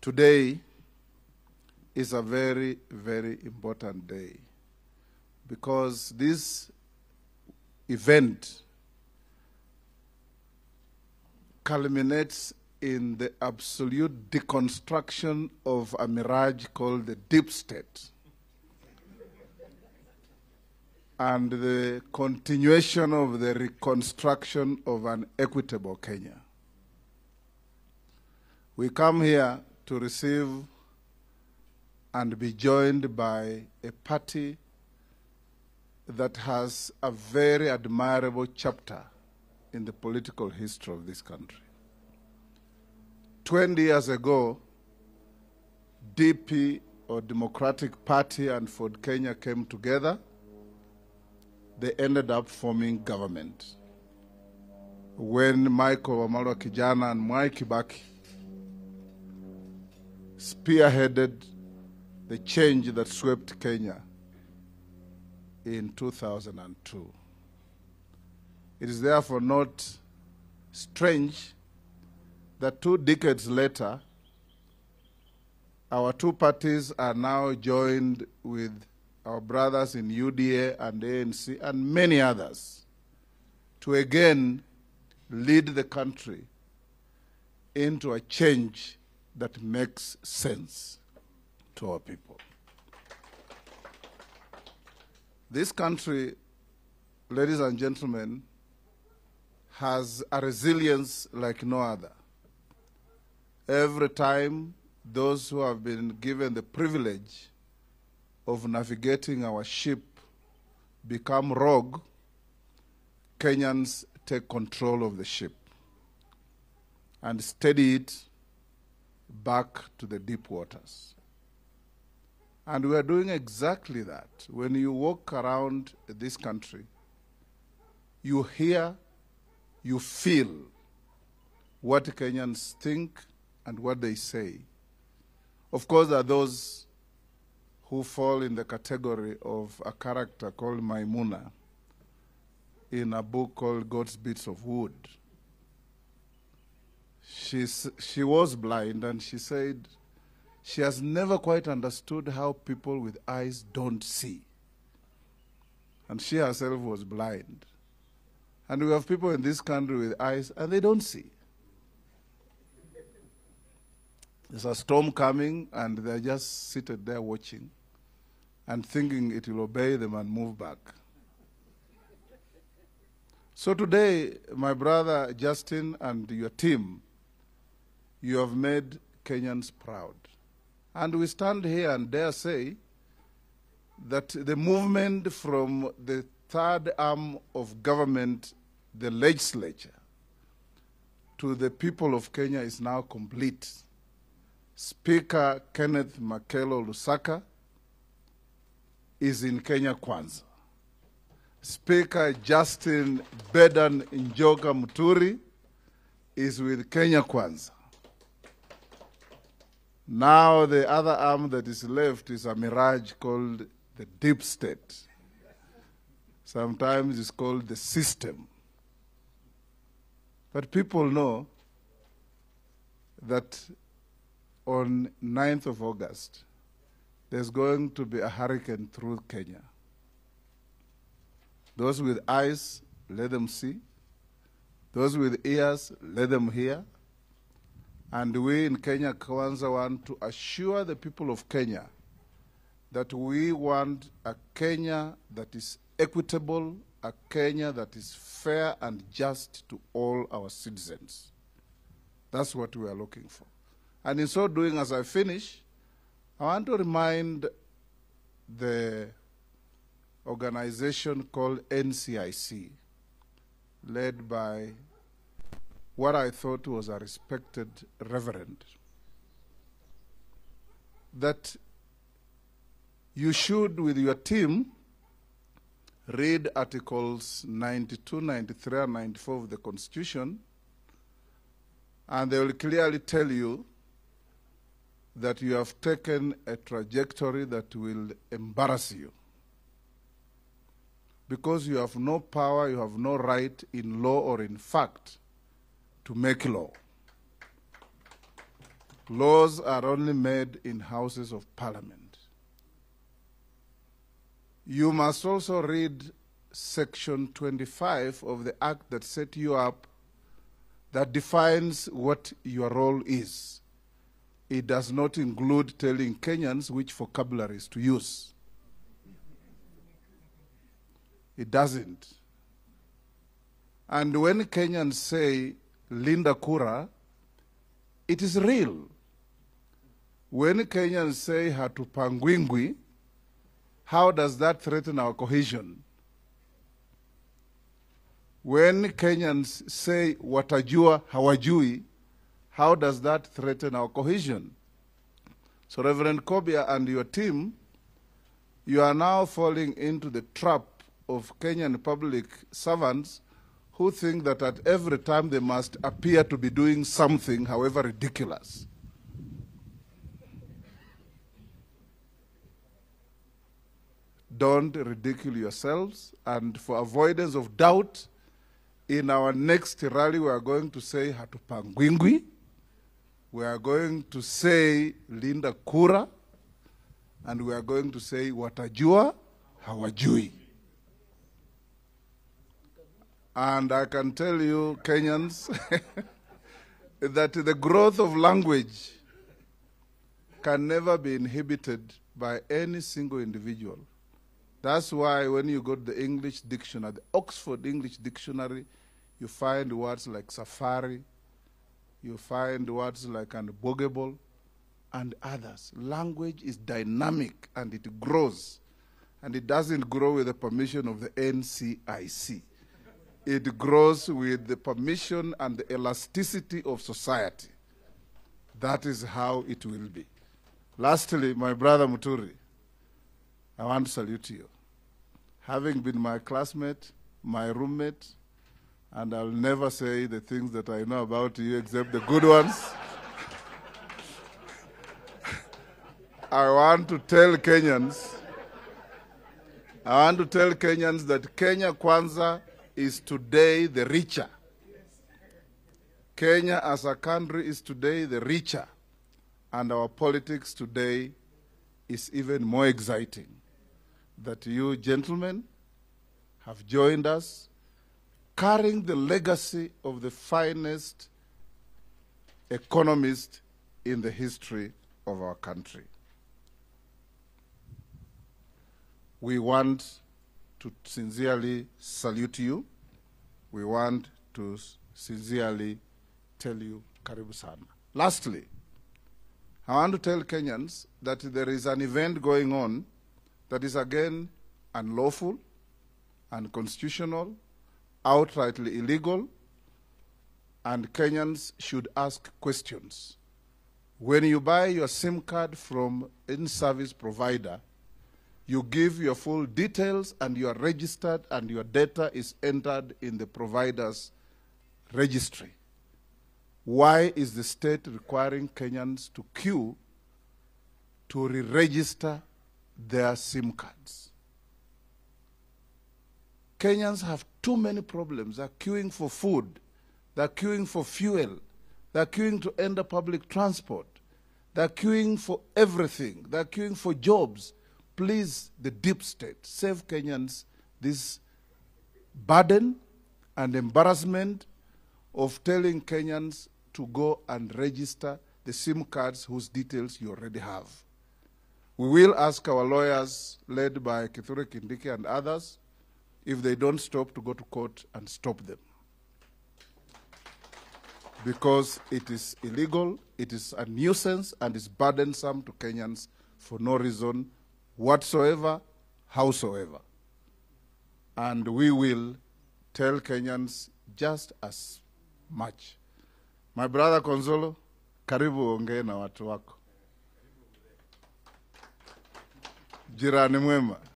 Today is a very, very important day because this event culminates in the absolute deconstruction of a mirage called the deep state and the continuation of the reconstruction of an equitable Kenya. We come here to receive and be joined by a party that has a very admirable chapter in the political history of this country. 20 years ago, DP, or Democratic Party, and Ford Kenya came together. They ended up forming government. When Michael Wamalwa Kijana and Mwai Kibaki spearheaded the change that swept Kenya in 2002. It is therefore not strange that 2 decades later, our two parties are now joined with our brothers in UDA and ANC and many others to again lead the country into a change that makes sense to our people. This country, ladies and gentlemen, has a resilience like no other. Every time those who have been given the privilege of navigating our ship become rogue, Kenyans take control of the ship and steady it back to the deep waters. And we are doing exactly that. When you walk around this country, you hear, you feel what Kenyans think and what they say. Of course, there are those who fall in the category of a character called Maimuna in a book called God's Bits of Wood. She was blind, and she said she has never quite understood how people with eyes don't see. And she herself was blind. And we have people in this country with eyes, and they don't see. There's a storm coming, and they're just seated there watching and thinking it will obey them and move back. So today, my brother Justin and your team, you have made Kenyans proud. And we stand here and dare say that the movement from the third arm of government, the legislature, to the people of Kenya is now complete. Speaker Kenneth Makelo Lusaka is in Kenya Kwanza. Speaker Justin Bedan Njoka Muturi is with Kenya Kwanza. Now the other arm that is left is a mirage called the deep state. Sometimes it's called the system. But people know that on 9th of August, there's going to be a hurricane through Kenya. Those with eyes, let them see. Those with ears, let them hear. And we in Kenya Kwanza want to assure the people of Kenya that we want a Kenya that is equitable, a Kenya that is fair and just to all our citizens. That's what we are looking for. And in so doing, as I finish, I want to remind the organization called NCIC, led by what I thought was a respected reverend, that you should, with your team, read Articles 92, 93, and 94 of the Constitution, and they will clearly tell you that you have taken a trajectory that will embarrass you. Because you have no power, you have no right in law or in fact to make law. Laws are only made in houses of parliament. You must also read Section 25 of the Act that set you up, that defines what your role is. It does not include telling Kenyans which vocabularies to use. It doesn't. And when Kenyans say Linda Kura, it is real. When Kenyans say Hatupangwingwi, how does that threaten our cohesion? When Kenyans say watajua hawajui, how does that threaten our cohesion? So Reverend Kobia and your team, you are now falling into the trap of Kenyan public servants who think that at every time they must appear to be doing something, however ridiculous. Don't ridicule yourselves, and for avoidance of doubt, in our next rally we are going to say Hatupangwingwi, we are going to say Linda Kura, and we are going to say watajua hawajui. And I can tell you, Kenyans, that the growth of language can never be inhibited by any single individual. That's why when you go to the English dictionary, the Oxford English Dictionary, you find words like safari, you find words like unbogable, and others. Language is dynamic and it grows. And it doesn't grow with the permission of the NCIC. It grows with the permission and the elasticity of society. That is how it will be. Lastly, my brother Muturi, I want to salute you. Having been my classmate, my roommate, and I'll never say the things that I know about you except the good ones. I want to tell Kenyans that Kenya Kwanza is today the richer. Kenya as a country is today the richer, and our politics today is even more exciting. That you gentlemen have joined us, carrying the legacy of the finest economist in the history of our country. We want to sincerely salute you. We want to sincerely tell you karibu sana. Lastly, I want to tell Kenyans that there is an event going on that is again unlawful, unconstitutional, outrightly illegal, and Kenyans should ask questions. When you buy your SIM card from any service provider, you give your full details and you are registered and your data is entered in the provider's registry. Why is the state requiring Kenyans to queue to re-register their SIM cards? Kenyans have too many problems. They're queuing for food. They're queuing for fuel. They're queuing to enter public transport. They're queuing for everything. They're queuing for jobs. Please, the deep state, save Kenyans this burden and embarrassment of telling Kenyans to go and register the SIM cards whose details you already have. We will ask our lawyers, led by Kithure Kindiki and others, if they don't stop, to go to court and stop them. Because it is illegal, it is a nuisance, and is burdensome to Kenyans for no reason whatsoever, howsoever. And we will tell Kenyans just as much. My brother Konzolo, karibu ongee na watu wako. Jirani mwema.